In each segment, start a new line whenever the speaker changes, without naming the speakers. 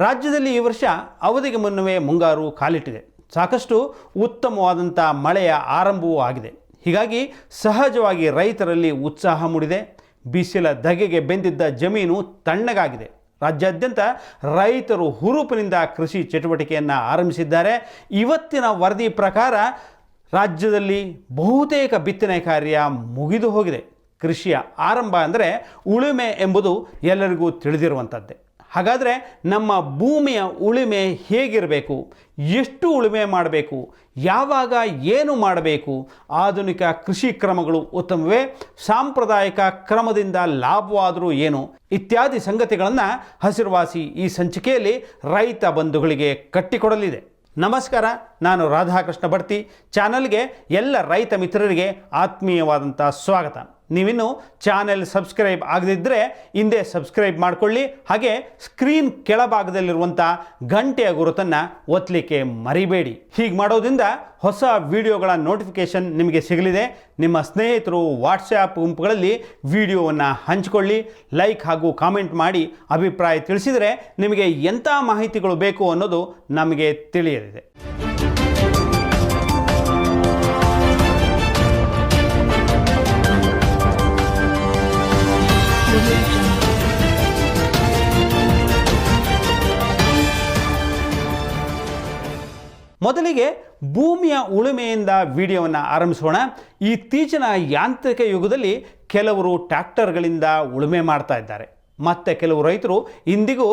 ರಾಜ್ಯದಲ್ಲಿ ಈ ವರ್ಷ ಅವಧಿಗೆ ಮುನ್ನವೇ ಮುಂಗಾರು ಕಾಲಿಟ್ಟಿದೆ. ಸಾಕಷ್ಟು ಉತ್ತಮವಾದಂಥ ಮಳೆಯ ಆರಂಭವೂ ಆಗಿದೆ. ಹೀಗಾಗಿ ಸಹಜವಾಗಿ ರೈತರಲ್ಲಿ ಉತ್ಸಾಹ ಮೂಡಿದೆ. ಬಿಸಿಲ ಧಗೆಗೆ ಬೆಂದಿದ್ದ ಜಮೀನು ತಣ್ಣಗಾಗಿದೆ. ರಾಜ್ಯಾದ್ಯಂತ ರೈತರು ಹುರುಪಿನಿಂದ ಕೃಷಿ ಚಟುವಟಿಕೆಯನ್ನು ಆರಂಭಿಸಿದ್ದಾರೆ. ಇವತ್ತಿನ ವರದಿ ಪ್ರಕಾರ ರಾಜ್ಯದಲ್ಲಿ ಬಹುತೇಕ ಬಿತ್ತನೆ ಕಾರ್ಯ ಮುಗಿದು ಹೋಗಿದೆ. ಕೃಷಿಯ ಆರಂಭ ಅಂದರೆ ಉಳುಮೆ ಎಂಬುದು ಎಲ್ಲರಿಗೂ ತಿಳಿದಿರುವಂಥದ್ದೇ. ಹಾಗಾದರೆ ನಮ್ಮ ಭೂಮಿಯ ಉಳುಮೆ ಹೇಗಿರಬೇಕು, ಎಷ್ಟು ಉಳುಮೆ ಮಾಡಬೇಕು, ಯಾವಾಗ ಏನು ಮಾಡಬೇಕು, ಆಧುನಿಕ ಕೃಷಿ ಕ್ರಮಗಳು ಉತ್ತಮವೇ, ಸಾಂಪ್ರದಾಯಿಕ ಕ್ರಮದಿಂದ ಲಾಭವಾದರೂ ಏನು ಇತ್ಯಾದಿ ಸಂಗತಿಗಳನ್ನು ಹಸಿರುವಾಸಿ ಈ ಸಂಚಿಕೆಯಲ್ಲಿ ರೈತ ಬಂಧುಗಳಿಗೆ ಕಟ್ಟಿಕೊಡಲಿದೆ. ನಮಸ್ಕಾರ, ನಾನು ರಾಧಾಕೃಷ್ಣ ಬಡ್ತಿ. ಚಾನಲ್ಗೆ ಎಲ್ಲ ರೈತ ಮಿತ್ರರಿಗೆ ಆತ್ಮೀಯವಾದಂಥ ಸ್ವಾಗತ. ನೀವಿನ್ನೂ ಚಾನೆಲ್ ಸಬ್ಸ್ಕ್ರೈಬ್ ಆಗದಿದ್ದರೆ ಹಿಂದೆ ಸಬ್ಸ್ಕ್ರೈಬ್ ಮಾಡಿಕೊಳ್ಳಿ. ಹಾಗೆ ಸ್ಕ್ರೀನ್ ಕೆಳಭಾಗದಲ್ಲಿರುವಂಥ ಗಂಟೆಯ ಗುರುತನ್ನು ಒತ್ತಲಿಕ್ಕೆ ಮರಿಬೇಡಿ. ಹೀಗೆ ಮಾಡೋದ್ರಿಂದ ಹೊಸ ವಿಡಿಯೋಗಳ ನೋಟಿಫಿಕೇಷನ್ ನಿಮಗೆ ಸಿಗಲಿದೆ. ನಿಮ್ಮ ಸ್ನೇಹಿತರು ವಾಟ್ಸ್ಯಾಪ್ ಗುಂಪುಗಳಲ್ಲಿ ವಿಡಿಯೋವನ್ನು ಹಂಚಿಕೊಳ್ಳಿ. ಲೈಕ್ ಹಾಗೂ ಕಾಮೆಂಟ್ ಮಾಡಿ ಅಭಿಪ್ರಾಯ ತಿಳಿಸಿದರೆ ನಿಮಗೆ ಎಂಥ ಮಾಹಿತಿಗಳು ಬೇಕು ಅನ್ನೋದು ನಮಗೆ ತಿಳಿಯಲಿದೆ. ಮೊದಲಿಗೆ ಭೂಮಿಯ ಉಳುಮೆಯಿಂದ ವಿಡಿಯೋವನ್ನು ಆರಂಭಿಸೋಣ. ಇತ್ತೀಚಿನ ಯಾಂತ್ರಿಕ ಯುಗದಲ್ಲಿ ಕೆಲವರು ಟ್ರ್ಯಾಕ್ಟರ್ಗಳಿಂದ ಉಳುಮೆ ಮಾಡ್ತಾ ಇದ್ದಾರೆ. ಮತ್ತು ಕೆಲವು ರೈತರು ಇಂದಿಗೂ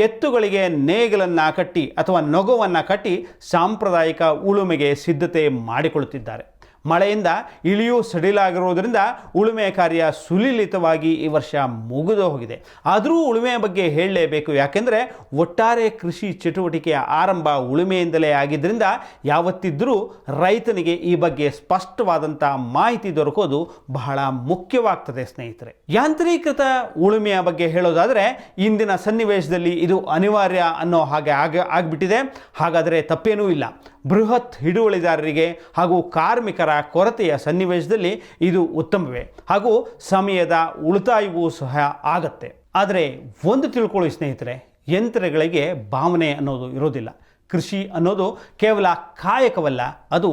ಎತ್ತುಗಳಿಗೆ ನೇಗಿಲನ್ನು ಕಟ್ಟಿ ಅಥವಾ ನೊಗವನ್ನು ಕಟ್ಟಿ ಸಾಂಪ್ರದಾಯಿಕ ಉಳುಮೆಗೆ ಸಿದ್ಧತೆ ಮಾಡಿಕೊಳ್ಳುತ್ತಿದ್ದಾರೆ. ಮಳೆಯಿಂದ ಇಳಿಯೂ ಸಡಿಲಾಗಿರುವುದರಿಂದ ಉಳುಮೆ ಕಾರ್ಯ ಸುಲಲಿತವಾಗಿ ಈ ವರ್ಷ ಮುಗಿದು ಹೋಗಿದೆ. ಆದರೂ ಉಳುಮೆಯ ಬಗ್ಗೆ ಹೇಳಲೇಬೇಕು. ಯಾಕೆಂದರೆ ಒಟ್ಟಾರೆ ಕೃಷಿ ಚಟುವಟಿಕೆಯ ಆರಂಭ ಉಳುಮೆಯಿಂದಲೇ ಆಗಿದ್ದರಿಂದ ಯಾವತ್ತಿದ್ದರೂ ರೈತನಿಗೆ ಈ ಬಗ್ಗೆ ಸ್ಪಷ್ಟವಾದಂಥ ಮಾಹಿತಿ ದೊರಕೋದು ಬಹಳ ಮುಖ್ಯವಾಗ್ತದೆ ಸ್ನೇಹಿತರೆ. ಯಾಂತ್ರೀಕೃತ ಉಳುಮೆಯ ಬಗ್ಗೆ ಹೇಳೋದಾದರೆ ಇಂದಿನ ಸನ್ನಿವೇಶದಲ್ಲಿ ಇದು ಅನಿವಾರ್ಯ ಅನ್ನೋ ಹಾಗೆ ಆಗಿಬಿಟ್ಟಿದೆ. ಹಾಗಾದರೆ ತಪ್ಪೇನೂ ಇಲ್ಲ. ಬೃಹತ್ ಹಿಡುವಳಿದಾರರಿಗೆ ಹಾಗೂ ಕಾರ್ಮಿಕರ ಕೊರತೆಯ ಸನ್ನಿವೇಶದಲ್ಲಿ ಇದು ಉತ್ತಮವೇ ಹಾಗೂ ಸಮಯದ ಉಳಿತಾಯವೂ ಸಹ ಆಗತ್ತೆ. ಆದರೆ ಒಂದು ತಿಳ್ಕೊಳ್ಳಿ ಸ್ನೇಹಿತರೆ, ಯಂತ್ರಗಳಿಗೆ ಭಾವನೆ ಅನ್ನೋದು ಇರೋದಿಲ್ಲ. ಕೃಷಿ ಅನ್ನೋದು ಕೇವಲ ಕಾಯಕವಲ್ಲ, ಅದು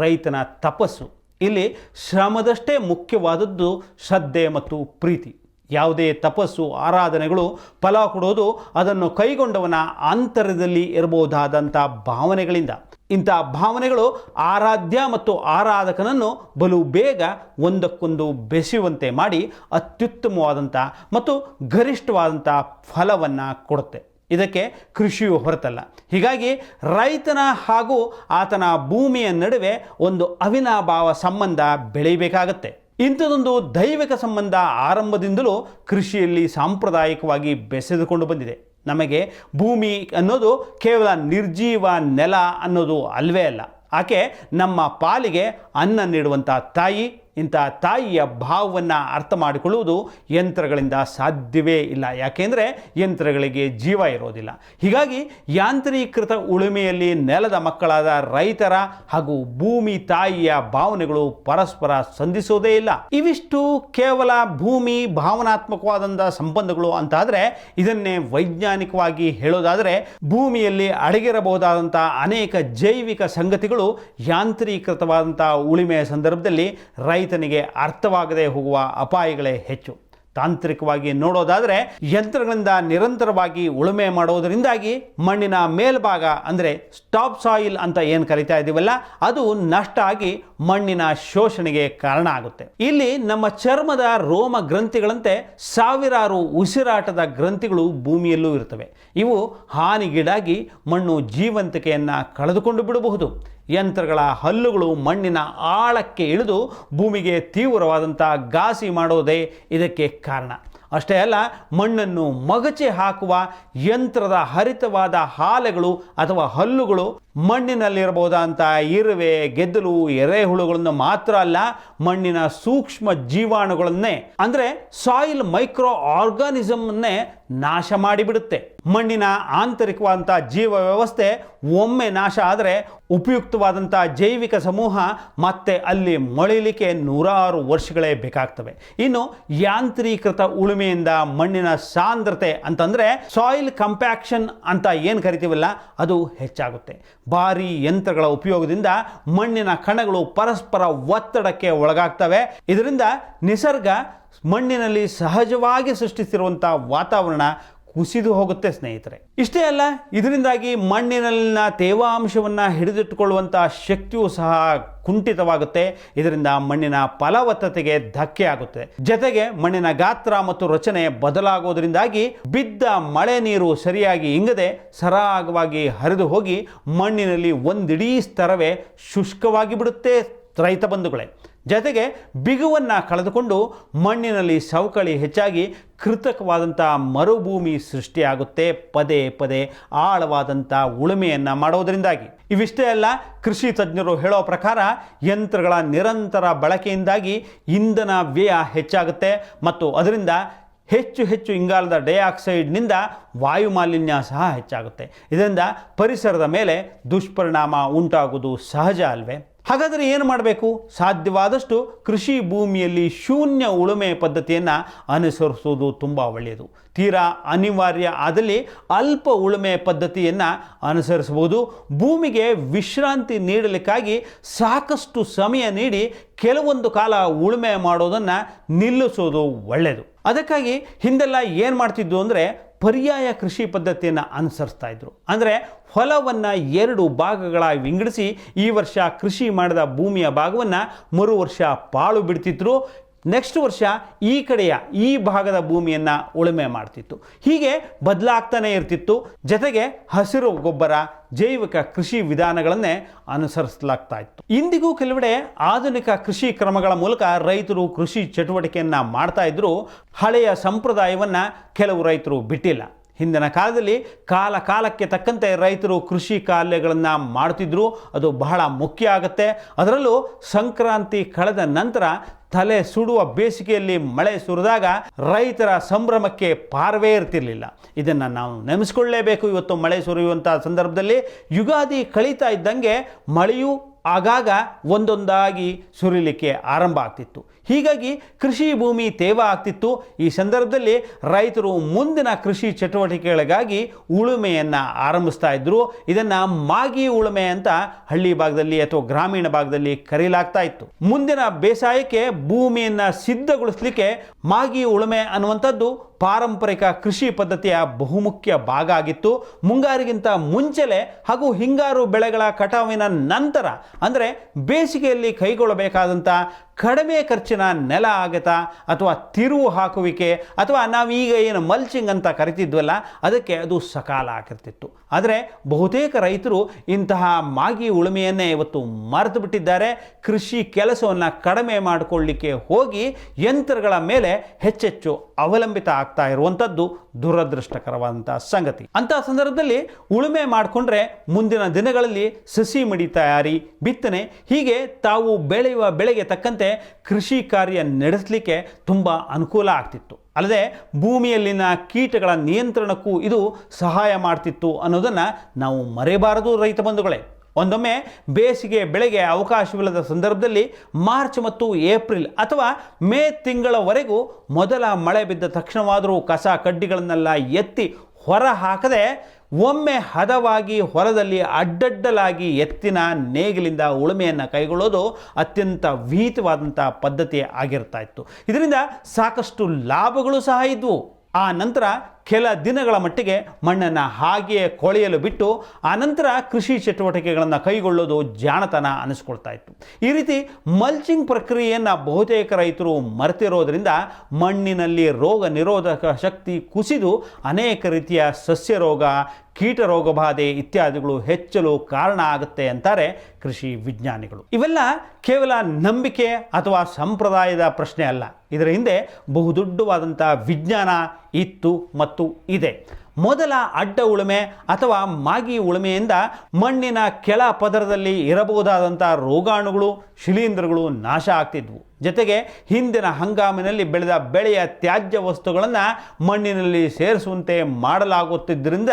ರೈತನ ತಪಸ್ಸು. ಇಲ್ಲಿ ಶ್ರಮದಷ್ಟೇ ಮುಖ್ಯವಾದದ್ದು ಶ್ರದ್ಧೆ ಮತ್ತು ಪ್ರೀತಿ. ಯಾವುದೇ ತಪಸ್ಸು ಆರಾಧನೆಗಳು ಫಲ ಕೊಡೋದು ಅದನ್ನು ಕೈಗೊಂಡವನ ಅಂತರದಲ್ಲಿ ಇರಬಹುದಾದಂಥ ಭಾವನೆಗಳಿಂದ. ಇಂಥ ಭಾವನೆಗಳು ಆರಾಧ್ಯ ಮತ್ತು ಆರಾಧಕನನ್ನು ಬಲು ಬೇಗ ಒಂದಕ್ಕೊಂದು ಬೆಸೆಯುವಂತೆ ಮಾಡಿ ಅತ್ಯುತ್ತಮವಾದಂಥ ಮತ್ತು ಗರಿಷ್ಠವಾದಂಥ ಫಲವನ್ನು ಕೊಡುತ್ತೆ. ಇದಕ್ಕೆ ಕೃಷಿಯು ಹೊರತಲ್ಲ. ಹೀಗಾಗಿ ರೈತನ ಹಾಗೂ ಆತನ ಭೂಮಿಯ ನಡುವೆ ಒಂದು ಅವಿನಾಭಾವ ಸಂಬಂಧ ಬೆಳೆಯಬೇಕಾಗತ್ತೆ. ಇಂಥದೊಂದು ದೈವಿಕ ಸಂಬಂಧ ಆರಂಭದಿಂದಲೂ ಕೃಷಿಯಲ್ಲಿ ಸಾಂಪ್ರದಾಯಿಕವಾಗಿ ಬೆಸೆದುಕೊಂಡು ಬಂದಿದೆ. ನಮಗೆ ಭೂಮಿ ಅನ್ನೋದು ಕೇವಲ ನಿರ್ಜೀವ ನೆಲ ಅನ್ನೋದು ಅಲ್ವೇ ಅಲ್ಲ. ಆಕೆ ನಮ್ಮ ಪಾಲಿಗೆ ಅನ್ನ ನೀಡುವಂಥ ತಾಯಿ. ಇಂಥ ತಾಯಿಯ ಭಾವವನ್ನು ಅರ್ಥ ಮಾಡಿಕೊಳ್ಳುವುದು ಯಂತ್ರಗಳಿಂದ ಸಾಧ್ಯವೇ ಇಲ್ಲ. ಯಾಕೆಂದರೆ ಯಂತ್ರಗಳಿಗೆ ಜೀವ ಇರೋದಿಲ್ಲ. ಹೀಗಾಗಿ ಯಾಂತ್ರೀಕೃತ ಉಳುಮೆಯಲ್ಲಿ ನೆಲದ ಮಕ್ಕಳಾದ ರೈತರ ಹಾಗೂ ಭೂಮಿ ತಾಯಿಯ ಭಾವನೆಗಳು ಪರಸ್ಪರ ಸಂಧಿಸೋದೇ ಇಲ್ಲ. ಇವಿಷ್ಟು ಕೇವಲ ಭೂಮಿ ಭಾವನಾತ್ಮಕವಾದಂಥ ಸಂಬಂಧಗಳು ಅಂತಾದರೆ, ಇದನ್ನೇ ವೈಜ್ಞಾನಿಕವಾಗಿ ಹೇಳೋದಾದರೆ ಭೂಮಿಯಲ್ಲಿ ಅಡಗಿರಬಹುದಾದಂಥ ಅನೇಕ ಜೈವಿಕ ಸಂಗತಿಗಳು ಯಾಂತ್ರೀಕೃತವಾದಂಥ ಉಳುಮೆಯ ಸಂದರ್ಭದಲ್ಲಿ ರೈತನಿಗೆ ಅರ್ಥವಾಗದೆ ಹೋಗುವ ಅಪಾಯಗಳೇ ಹೆಚ್ಚು. ತಾಂತ್ರಿಕವಾಗಿ ನೋಡೋದಾದರೆ ಯಂತ್ರಗಳಿಂದ ನಿರಂತರವಾಗಿ ಉಳುಮೆ ಮಾಡೋದರಿಂದಾಗಿ ಮಣ್ಣಿನ ಮೇಲ್ಭಾಗ ಅಂದರೆ ಸ್ಟಾಪ್ ಸಾಯಿಲ್ ಅಂತ ಏನು ಕರಿತಾ ಇದ್ದೀವಲ್ಲ, ಅದು ನಷ್ಟ ಆಗಿ ಮಣ್ಣಿನ ಶೋಷಣೆಗೆ ಕಾರಣ ಆಗುತ್ತೆ. ಇಲ್ಲಿ ನಮ್ಮ ಚರ್ಮದ ರೋಮ ಗ್ರಂಥಿಗಳಂತೆ ಸಾವಿರಾರು ಉಸಿರಾಟದ ಗ್ರಂಥಿಗಳು ಭೂಮಿಯಲ್ಲೂ ಇರ್ತವೆ. ಇವು ಹಾನಿಗೀಡಾಗಿ ಮಣ್ಣು ಜೀವಂತಿಕೆಯನ್ನು ಕಳೆದುಕೊಂಡು ಬಿಡಬಹುದು. ಯಂತ್ರಗಳ ಹಲ್ಲುಗಳು ಮಣ್ಣಿನ ಆಳಕ್ಕೆ ಇಳಿದು ಭೂಮಿಗೆ ತೀವ್ರವಾದಂಥ ಘಾಸಿ ಮಾಡೋದೇ ಇದಕ್ಕೆ ಕಾರಣ. ಅಷ್ಟೇ ಅಲ್ಲ, ಮಣ್ಣನ್ನು ಮಗಚಿ ಹಾಕುವ ಯಂತ್ರದ ಹರಿತವಾದ ಹಾಲೆಗಳು ಅಥವಾ ಹಲ್ಲುಗಳು ಮಣ್ಣಿನಲ್ಲಿರಬಹುದಂಥ ಇರುವೆ, ಗೆದ್ದಲು, ಎರೆಹುಳುಗಳನ್ನು ಮಾತ್ರ ಅಲ್ಲ, ಮಣ್ಣಿನ ಸೂಕ್ಷ್ಮ ಜೀವಾಣುಗಳನ್ನೇ ಅಂದರೆ ಸಾಯಿಲ್ ಮೈಕ್ರೋ ಆರ್ಗಾನಿಸಮ್ನೇ ನಾಶ ಮಾಡಿಬಿಡುತ್ತೆ. ಮಣ್ಣಿನ ಆಂತರಿಕವಾದಂಥ ಜೀವ ವ್ಯವಸ್ಥೆ ಒಮ್ಮೆ ನಾಶ ಆದರೆ ಉಪಯುಕ್ತವಾದಂಥ ಜೈವಿಕ ಸಮೂಹ ಮತ್ತೆ ಅಲ್ಲಿ ಮೊಳೆಯಲಿಕ್ಕೆ 100 ವರ್ಷಗಳೇ ಬೇಕಾಗ್ತವೆ. ಇನ್ನು ಯಾಂತ್ರೀಕೃತ ಉಳುಮೆಯಿಂದ ಮಣ್ಣಿನ ಸಾಂದ್ರತೆ ಅಂತಂದರೆ ಸಾಯಿಲ್ ಕಂಪ್ಯಾಕ್ಷನ್ ಅಂತ ಏನು ಕರಿತೀವಲ್ಲ ಅದು ಹೆಚ್ಚಾಗುತ್ತೆ. ಭಾರಿ ಯಂತ್ರಗಳ ಉಪಯೋಗದಿಂದ ಮಣ್ಣಿನ ಕಣಗಳು ಪರಸ್ಪರ ಒತ್ತಡಕ್ಕೆ ಒಳಗಾಗ್ತವೆ. ಇದರಿಂದ ನಿಸರ್ಗ ಮಣ್ಣಿನಲ್ಲಿ ಸಹಜವಾಗಿ ಸೃಷ್ಟಿಸಿರುವಂಥ ವಾತಾವರಣ ಕುಸಿದು ಹೋಗುತ್ತೆ ಸ್ನೇಹಿತರೆ. ಇಷ್ಟೇ ಅಲ್ಲ, ಇದರಿಂದಾಗಿ ಮಣ್ಣಿನಲ್ಲಿನ ತೇವಾಂಶವನ್ನು ಹಿಡಿದಿಟ್ಟುಕೊಳ್ಳುವಂಥ ಶಕ್ತಿಯೂ ಸಹ ಕುಂಠಿತವಾಗುತ್ತೆ. ಇದರಿಂದ ಮಣ್ಣಿನ ಫಲವತ್ತತೆಗೆ ಧಕ್ಕೆ ಆಗುತ್ತೆ. ಜೊತೆಗೆ ಮಣ್ಣಿನ ಗಾತ್ರ ಮತ್ತು ರಚನೆ ಬದಲಾಗುವುದರಿಂದಾಗಿ ಬಿದ್ದ ಮಳೆ ನೀರು ಸರಿಯಾಗಿ ಇಂಗದೆ ಸರಾಗವಾಗಿ ಹರಿದು ಹೋಗಿ ಮಣ್ಣಿನಲ್ಲಿ ಒಂದಿಡೀ ಸ್ತರವೇ ಶುಷ್ಕವಾಗಿ ಬಿಡುತ್ತೆ ರೈತ ಬಂಧುಗಳೇ. ಜೊತೆಗೆ ಬಿಗುವನ್ನು ಕಳೆದುಕೊಂಡು ಮಣ್ಣಿನಲ್ಲಿ ಸವಕಳಿ ಹೆಚ್ಚಾಗಿ ಕೃತಕವಾದಂಥ ಮರುಭೂಮಿ ಸೃಷ್ಟಿಯಾಗುತ್ತೆ. ಪದೇ ಪದೇ ಆಳವಾದಂಥ ಉಳುಮೆಯನ್ನು ಮಾಡೋದರಿಂದಾಗಿ. ಇವಿಷ್ಟೇ ಅಲ್ಲ, ಕೃಷಿ ತಜ್ಞರು ಹೇಳೋ ಪ್ರಕಾರ ಯಂತ್ರಗಳ ನಿರಂತರ ಬಳಕೆಯಿಂದಾಗಿ ಇಂಧನ ವ್ಯಯ ಹೆಚ್ಚಾಗುತ್ತೆ ಮತ್ತು ಅದರಿಂದ ಹೆಚ್ಚು ಇಂಗಾಲದ ಡೈಆಕ್ಸೈಡ್ನಿಂದ ವಾಯು ಮಾಲಿನ್ಯ ಸಹ ಹೆಚ್ಚಾಗುತ್ತೆ. ಇದರಿಂದ ಪರಿಸರದ ಮೇಲೆ ದುಷ್ಪರಿಣಾಮ ಉಂಟಾಗುವುದು ಸಹಜ ಅಲ್ವೇ? ಹಾಗಾದರೆ ಏನು ಮಾಡಬೇಕು? ಸಾಧ್ಯವಾದಷ್ಟು ಕೃಷಿ ಭೂಮಿಯಲ್ಲಿ ಶೂನ್ಯ ಉಳುಮೆ ಪದ್ಧತಿಯನ್ನು ಅನುಸರಿಸುವುದು ತುಂಬ ಒಳ್ಳೆಯದು. ತೀರಾ ಅನಿವಾರ್ಯ ಆದಲ್ಲಿ ಅಲ್ಪ ಉಳುಮೆ ಪದ್ಧತಿಯನ್ನು ಅನುಸರಿಸಬಹುದು. ಭೂಮಿಗೆ ವಿಶ್ರಾಂತಿ ನೀಡಲಿಕ್ಕಾಗಿ ಸಾಕಷ್ಟು ಸಮಯ ನೀಡಿ ಕೆಲವೊಂದು ಕಾಲ ಉಳುಮೆ ಮಾಡೋದನ್ನು ನಿಲ್ಲಿಸೋದು ಒಳ್ಳೆಯದು. ಅದಕ್ಕಾಗಿ ಹಿಂದೆಲ್ಲ ಏನು ಮಾಡ್ತಿದ್ದು ಅಂದರೆ ಪರ್ಯಾಯ ಕೃಷಿ ಪದ್ಧತಿಯನ್ನು ಅನುಸರಿಸ್ತಾ ಇದ್ರು. ಅಂದರೆ ಹೊಲವನ್ನು 2 ಭಾಗಗಳಾಗಿ ವಿಂಗಡಿಸಿ ಈ ವರ್ಷ ಕೃಷಿ ಮಾಡಿದ ಭೂಮಿಯ ಭಾಗವನ್ನು ಮರು ವರ್ಷ ಪಾಳು ಬಿಡ್ತಿದ್ರು. ನೆಕ್ಸ್ಟ್ ವರ್ಷ ಈ ಭಾಗದ ಭೂಮಿಯನ್ನು ಉಳುಮೆ ಮಾಡ್ತಿತ್ತು. ಹೀಗೆ ಬದಲಾಗ್ತಾನೆ ಇರ್ತಿತ್ತು. ಜೊತೆಗೆ ಹಸಿರು ಗೊಬ್ಬರ, ಜೈವಿಕ ಕೃಷಿ ವಿಧಾನಗಳನ್ನೇ ಅನುಸರಿಸಲಾಗ್ತಾ ಇತ್ತು. ಇಂದಿಗೂ ಕೆಲವೆಡೆ ಆಧುನಿಕ ಕೃಷಿ ಕ್ರಮಗಳ ಮೂಲಕ ರೈತರು ಕೃಷಿ ಚಟುವಟಿಕೆಯನ್ನು ಮಾಡ್ತಾ ಇದ್ರು. ಹಳೆಯ ಸಂಪ್ರದಾಯವನ್ನು ಕೆಲವು ರೈತರು ಬಿಟ್ಟಿಲ್ಲ. ಹಿಂದಿನ ಕಾಲದಲ್ಲಿ ಕಾಲಕ್ಕೆ ತಕ್ಕಂತೆ ರೈತರು ಕೃಷಿ ಕಾರ್ಯಗಳನ್ನು ಮಾಡ್ತಿದ್ರು. ಅದು ಬಹಳ ಮುಖ್ಯ ಆಗುತ್ತೆ. ಅದರಲ್ಲೂ ಸಂಕ್ರಾಂತಿ ಕಳೆದ ನಂತರ ತಲೆ ಸುಡುವ ಬೇಸಿಗೆಯಲ್ಲಿ ಮಳೆ ಸುರಿದಾಗ ರೈತರ ಸಂಭ್ರಮಕ್ಕೆ ಪಾರವೇ ಇರ್ತಿರ್ಲಿಲ್ಲ. ಇದನ್ನು ನಾವು ನೆನೆಸ್ಕೊಳ್ಳೇಬೇಕು. ಇವತ್ತು ಮಳೆ ಸುರಿಯುವಂಥ ಸಂದರ್ಭದಲ್ಲಿ ಯುಗಾದಿ ಕಳೀತಾ ಇದ್ದಂಗೆ ಮಳೆಯೂ ಆಗಾಗ ಒಂದೊಂದಾಗಿ ಸುರಿಲಿಕ್ಕೆ ಆರಂಭ ಆಗ್ತಿತ್ತು. ಹೀಗಾಗಿ ಕೃಷಿ ಭೂಮಿ ತೇವ ಆಗ್ತಿತ್ತು. ಈ ಸಂದರ್ಭದಲ್ಲಿ ರೈತರು ಮುಂದಿನ ಕೃಷಿ ಚಟುವಟಿಕೆಗಳಿಗಾಗಿ ಉಳುಮೆಯನ್ನು ಆರಂಭಿಸ್ತಾ ಇದ್ರು. ಇದನ್ನು ಮಾಗಿ ಉಳುಮೆ ಅಂತ ಹಳ್ಳಿ ಭಾಗದಲ್ಲಿ ಅಥವಾ ಗ್ರಾಮೀಣ ಭಾಗದಲ್ಲಿ ಕರೆಯಲಾಗ್ತಾ ಇತ್ತು. ಮುಂದಿನ ಬೇಸಾಯಕ್ಕೆ ಭೂಮಿಯನ್ನು ಸಿದ್ಧಗೊಳಿಸಲಿಕ್ಕೆ ಮಾಗಿ ಉಳುಮೆ ಅನ್ನುವಂಥದ್ದು ಪಾರಂಪರಿಕ ಕೃಷಿ ಪದ್ಧತಿಯ ಬಹುಮುಖ್ಯ ಭಾಗ ಆಗಿತ್ತು. ಮುಂಗಾರಿಗಿಂತ ಮುಂಚೆಲೆ ಹಾಗೂ ಹಿಂಗಾರು ಬೆಳೆಗಳ ಕಟಾವಿನ ನಂತರ ಅಂದರೆ ಬೇಸಿಗೆಯಲ್ಲಿ ಕೈಗೊಳ್ಳಬೇಕಾದಂಥ ಕಡಿಮೆ ಖರ್ಚಿನ ನೆಲ ಆಗತ ಅಥವಾ ತಿರುವು ಹಾಕುವಿಕೆ ಅಥವಾ ನಾವೀಗ ಏನು ಮಲ್ಚಿಂಗ್ ಅಂತ ಕರಿತಿದ್ವಲ್ಲ ಅದಕ್ಕೆ ಅದು ಸಕಾಲ ಆಗಿರ್ತಿತ್ತು. ಆದರೆ ಬಹುತೇಕ ರೈತರು ಇಂತಹ ಮಾಗಿ ಉಳುಮೆಯನ್ನೇ ಇವತ್ತು ಮರೆತು ಬಿಟ್ಟಿದ್ದಾರೆ. ಕೃಷಿ ಕೆಲಸವನ್ನು ಕಡಿಮೆ ಮಾಡಿಕೊಳ್ಳಲಿಕ್ಕೆ ಹೋಗಿ ಯಂತ್ರಗಳ ಮೇಲೆ ಹೆಚ್ಚೆಚ್ಚು ಅವಲಂಬಿತ ಆಗ್ತಾ ಇರುವಂಥದ್ದು ದುರದೃಷ್ಟಕರವಾದಂಥ ಸಂಗತಿ. ಅಂತಹ ಸಂದರ್ಭದಲ್ಲಿ ಉಳುಮೆ ಮಾಡಿಕೊಂಡ್ರೆ ಮುಂದಿನ ದಿನಗಳಲ್ಲಿ ಸಸಿ ಮಡಿ ತಯಾರಿ, ಬಿತ್ತನೆ ಹೀಗೆ ತಾವು ಬೆಳೆಯುವ ಬೆಳೆಗೆ ತಕ್ಕಂತೆ ಕೃಷಿ ಕಾರ್ಯ ನಡೆಸಲಿಕ್ಕೆ ತುಂಬ ಅನುಕೂಲ ಆಗ್ತಿತ್ತು. ಅಲ್ಲದೆ ಭೂಮಿಯಲ್ಲಿನ ಕೀಟಗಳ ನಿಯಂತ್ರಣಕ್ಕೂ ಇದು ಸಹಾಯ ಮಾಡ್ತಿತ್ತು ಅನ್ನೋದನ್ನು ನಾವು ಮರೆಯಬಾರದು ರೈತ ಬಂಧುಗಳೇ. ಒಂದೊಮ್ಮೆ ಬೇಸಿಗೆ ಬೆಳೆಗೆ ಅವಕಾಶವಿಲ್ಲದ ಸಂದರ್ಭದಲ್ಲಿ ಮಾರ್ಚ್ ಮತ್ತು ಏಪ್ರಿಲ್ ಅಥವಾ ಮೇ ತಿಂಗಳವರೆಗೂ ಮೊದಲ ಮಳೆ ಬಿದ್ದ ತಕ್ಷಣವಾದರೂ ಕಸ ಕಡ್ಡಿಗಳನ್ನೆಲ್ಲ ಎತ್ತಿ ಹೊರ ಹಾಕದೆ ಒಮ್ಮೆ ಹದವಾಗಿ ಹೊಲದಲ್ಲಿ ಅಡ್ಡಡ್ಡಲಾಗಿ ಎತ್ತಿನ ನೇಗಿಲಿಂದ ಉಳುಮೆಯನ್ನು ಕೈಗೊಳ್ಳೋದು ಅತ್ಯಂತ ವಿಹಿತವಾದಂಥ ಪದ್ಧತಿ ಆಗಿರ್ತಾ ಇತ್ತು. ಇದರಿಂದ ಸಾಕಷ್ಟು ಲಾಭಗಳು ಸಹ ಇದ್ವು. ಆ ನಂತರ ಕೆಲ ದಿನಗಳ ಮಟ್ಟಿಗೆ ಮಣ್ಣನ್ನು ಹಾಗೆಯೇ ಕೊಳೆಯಲು ಬಿಟ್ಟು ಆನಂತರ ಕೃಷಿ ಚಟುವಟಿಕೆಗಳನ್ನು ಕೈಗೊಳ್ಳೋದು ಜಾಣತನ ಅನಿಸ್ಕೊಳ್ತಾ ಇತ್ತು. ಈ ರೀತಿ ಮಲ್ಚಿಂಗ್ ಪ್ರಕ್ರಿಯೆಯನ್ನು ಬಹುತೇಕ ರೈತರು ಮರೆತಿರೋದ್ರಿಂದ ಮಣ್ಣಿನಲ್ಲಿ ರೋಗ ನಿರೋಧಕ ಶಕ್ತಿ ಕುಸಿದು ಅನೇಕ ರೀತಿಯ ಸಸ್ಯ ರೋಗ, ಕೀಟ ರೋಗ ಬಾಧೆ ಇತ್ಯಾದಿಗಳು ಹೆಚ್ಚಲು ಕಾರಣ ಆಗುತ್ತೆ ಅಂತಾರೆ ಕೃಷಿ ವಿಜ್ಞಾನಿಗಳು. ಇವೆಲ್ಲ ಕೇವಲ ನಂಬಿಕೆ ಅಥವಾ ಸಂಪ್ರದಾಯದ ಪ್ರಶ್ನೆ ಅಲ್ಲ. ಇದರ ಹಿಂದೆ ಬಹುದೊಡ್ಡವಾದಂಥ ವಿಜ್ಞಾನ ಇತ್ತು ಮತ್ತು ಇದೆ. ಮೊದಲ ಅಡ್ಡ ಉಳುಮೆ ಅಥವಾ ಮಾಗಿ ಉಳುಮೆಯಿಂದ ಮಣ್ಣಿನ ಕೆಳ ಪದರದಲ್ಲಿ ಇರಬಹುದಾದಂಥ ರೋಗಾಣುಗಳು, ಶಿಲೀಂಧ್ರಗಳು ನಾಶ ಆಗ್ತಿದ್ವು. ಜೊತೆಗೆ ಹಿಂದಿನ ಹಂಗಾಮಿನಲ್ಲಿ ಬೆಳೆದ ಬೆಳೆಯ ತ್ಯಾಜ್ಯ ವಸ್ತುಗಳನ್ನು ಮಣ್ಣಿನಲ್ಲಿ ಸೇರಿಸುವಂತೆ ಮಾಡಲಾಗುತ್ತಿದ್ದರಿಂದ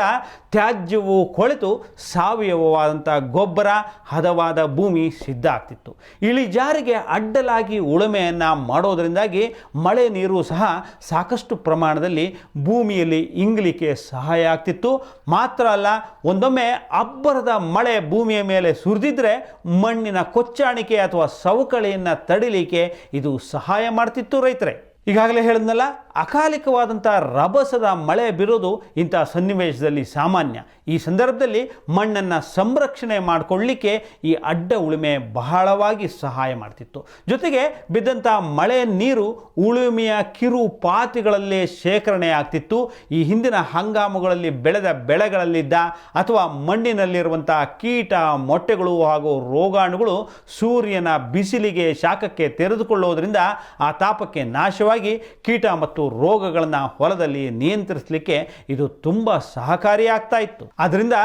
ತ್ಯಾಜ್ಯವು ಕೊಳೆತು ಸಾವಯವವಾದಂಥ ಗೊಬ್ಬರ, ಹದವಾದ ಭೂಮಿ ಸಿದ್ಧ ಆಗ್ತಿತ್ತು. ಇಳಿಜಾರಿಗೆ ಅಡ್ಡಲಾಗಿ ಉಳುಮೆಯನ್ನು ಮಾಡೋದರಿಂದಾಗಿ ಮಳೆ ನೀರು ಸಹ ಸಾಕಷ್ಟು ಪ್ರಮಾಣದಲ್ಲಿ ಭೂಮಿಯಲ್ಲಿ ಇಂಗಲಿಕ್ಕೆ ಸಹಾಯ ಆಗ್ತಿತ್ತು. ಮಾತ್ರ ಅಲ್ಲ, ಒಂದೊಮ್ಮೆ ಅಬ್ಬರದ ಮಳೆ ಭೂಮಿಯ ಮೇಲೆ ಸುರಿದಿದ್ರೆ ಮಣ್ಣಿನ ಕೊಚ್ಚಾಣಿಕೆ ಅಥವಾ ಸವಕಳಿಯನ್ನು ತಡಿಲಿಕ್ಕೆ ಇದು ಸಹಾಯ ಮಾಡ್ತಿತ್ತು ರೈತರೇ. ಈಗಾಗಲೇ ಹೇಳಿದ್ನಲ್ಲ, ಅಕಾಲಿಕವಾದಂಥ ರಭಸದ ಮಳೆ ಬೀರೋದು ಇಂಥ ಸನ್ನಿವೇಶದಲ್ಲಿ ಸಾಮಾನ್ಯ. ಈ ಸಂದರ್ಭದಲ್ಲಿ ಮಣ್ಣನ್ನು ಸಂರಕ್ಷಣೆ ಮಾಡಿಕೊಳ್ಳಲಿಕ್ಕೆ ಈ ಅಡ್ಡ ಉಳುಮೆ ಬಹಳವಾಗಿ ಸಹಾಯ ಮಾಡ್ತಿತ್ತು. ಜೊತೆಗೆ ಬಿದ್ದಂಥ ಮಳೆ ನೀರು ಉಳುಮೆಯ ಕಿರು ಪಾತಿಗಳಲ್ಲೇ ಶೇಖರಣೆ ಆಗ್ತಿತ್ತು. ಈ ಹಿಂದಿನ ಹಂಗಾಮುಗಳಲ್ಲಿ ಬೆಳೆದ ಬೆಳೆಗಳಲ್ಲಿದ್ದ ಅಥವಾ ಮಣ್ಣಿನಲ್ಲಿರುವಂಥ ಕೀಟ, ಮೊಟ್ಟೆಗಳು ಹಾಗೂ ರೋಗಾಣುಗಳು ಸೂರ್ಯನ ಬಿಸಿಲಿಗೆ, ಶಾಖಕ್ಕೆ ತೆರೆದುಕೊಳ್ಳೋದ್ರಿಂದ ಆ ತಾಪಕ್ಕೆ ನಾಶವಾಗಿ ಕೀಟ ಮತ್ತು ರೋಗಗಳನ್ನು ಹೊಲದಲ್ಲಿ ನಿಯಂತ್ರಿಸಲಿಕ್ಕೆ ಇದು ತುಂಬ ಸಹಕಾರಿಯಾಗ್ತಾ ಇತ್ತು. ಆದ್ದರಿಂದ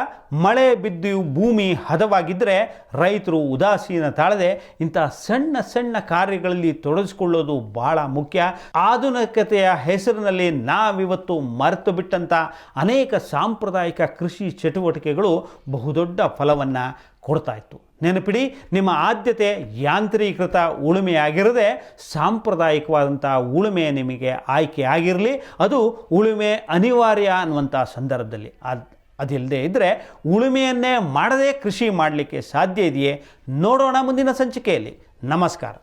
ಮಳೆ ಬಿದ್ದು ಭೂಮಿ ಹದವಾಗಿದ್ದರೆ ರೈತರು ಉದಾಸೀನ ತಾಳದೆ ಇಂಥ ಸಣ್ಣ ಸಣ್ಣ ಕಾರ್ಯಗಳಲ್ಲಿ ತೊಡಗಿಸಿಕೊಳ್ಳೋದು ಬಹಳ ಮುಖ್ಯ. ಆಧುನಿಕತೆಯ ಹೆಸರಿನಲ್ಲಿ ನಾವಿವತ್ತು ಮರೆತು ಬಿಟ್ಟಂಥ ಅನೇಕ ಸಾಂಪ್ರದಾಯಿಕ ಕೃಷಿ ಚಟುವಟಿಕೆಗಳು ಬಹುದೊಡ್ಡ ಫಲವನ್ನು ಕೊಡ್ತಾ ಇತ್ತು. ನೆನಪಿಡಿ, ನಿಮ್ಮ ಆದ್ಯತೆ ಯಾಂತ್ರೀಕೃತ ಉಳುಮೆಯಾಗಿರದೆ ಸಾಂಪ್ರದಾಯಿಕವಾದಂಥ ಉಳುಮೆ ನಿಮಗೆ ಆಯ್ಕೆ ಆಗಿರಲಿ. ಅದು ಉಳುಮೆ ಅನಿವಾರ್ಯ ಅನ್ನುವಂಥ ಸಂದರ್ಭದಲ್ಲಿ. ಅದಿಲ್ಲದೆ ಇದ್ದರೆ ಉಳುಮೆಯನ್ನೇ ಮಾಡದೆ ಕೃಷಿ ಮಾಡಲಿಕ್ಕೆ ಸಾಧ್ಯ ಇದೆಯೇ? ನೋಡೋಣ ಮುಂದಿನ ಸಂಚಿಕೆಯಲ್ಲಿ. ನಮಸ್ಕಾರ.